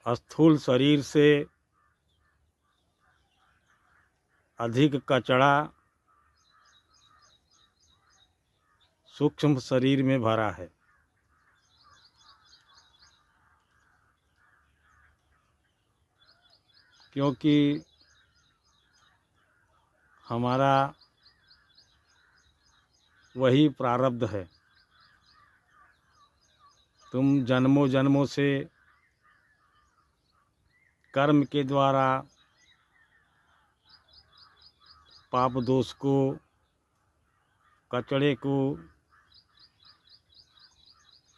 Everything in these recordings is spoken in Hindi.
स्थूल शरीर से अधिक कचरा सूक्ष्म शरीर में भरा है। क्योंकि हमारा वही प्रारब्ध है। तुम जन्मों जन्मों से कर्म के द्वारा पाप दोष को, कचड़े को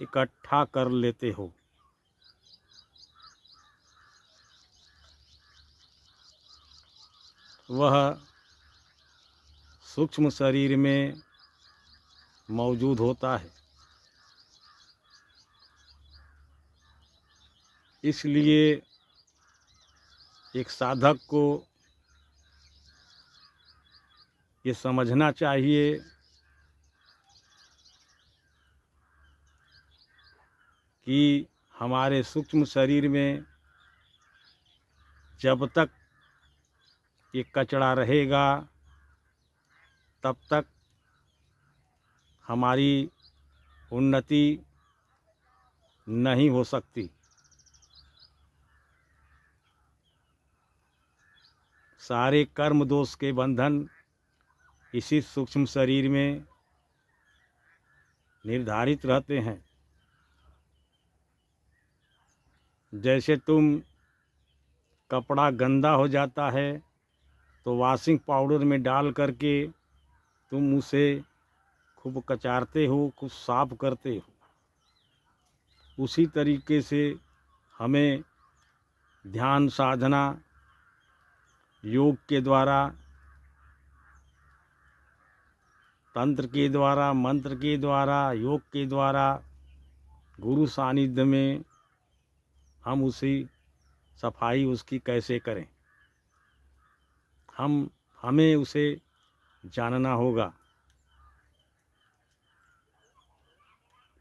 इकट्ठा कर लेते हो। वह सूक्ष्म शरीर में मौजूद होता है। इसलिए एक साधक को ये समझना चाहिए कि हमारे सूक्ष्म शरीर में जब तक ये कचरा रहेगा तब तक हमारी उन्नति नहीं हो सकती। सारे कर्म दोष के बंधन इसी सूक्ष्म शरीर में निर्धारित रहते हैं। जैसे तुम कपड़ा गंदा हो जाता है तो वॉशिंग पाउडर में डाल करके तुम उसे खूब कचारते हो, खूब साफ करते हो। उसी तरीके से हमें ध्यान साधना, योग के द्वारा, तंत्र के द्वारा, मंत्र के द्वारा, योग के द्वारा, गुरु सानिध्य में हम उसी सफाई उसकी कैसे करें, हमें उसे जानना होगा।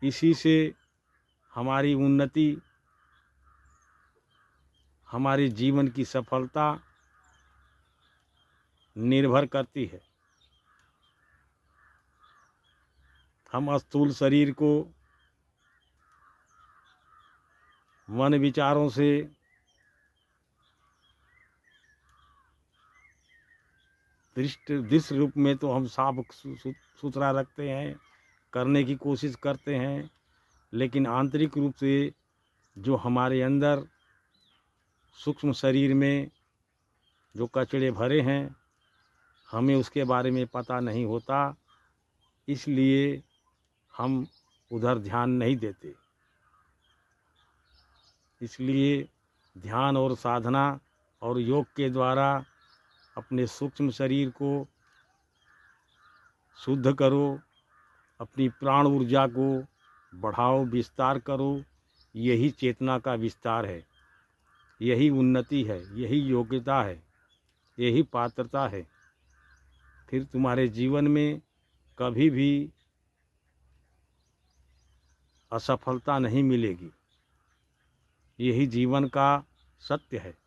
इसी से हमारी उन्नति, हमारे जीवन की सफलता निर्भर करती है। हम स्थूल शरीर को मन विचारों से दृश्य रूप में तो हम साफ सुथरा रखते हैं, करने की कोशिश करते हैं, लेकिन आंतरिक रूप से जो हमारे अंदर सूक्ष्म शरीर में जो कचड़े भरे हैं, हमें उसके बारे में पता नहीं होता। इसलिए हम उधर ध्यान नहीं देते। इसलिए ध्यान और साधना और योग के द्वारा अपने सूक्ष्म शरीर को शुद्ध करो, अपनी प्राण ऊर्जा को बढ़ाओ, विस्तार करो। यही चेतना का विस्तार है, यही उन्नति है, यही योग्यता है, यही पात्रता है। फिर तुम्हारे जीवन में कभी भी असफलता नहीं मिलेगी। यही जीवन का सत्य है।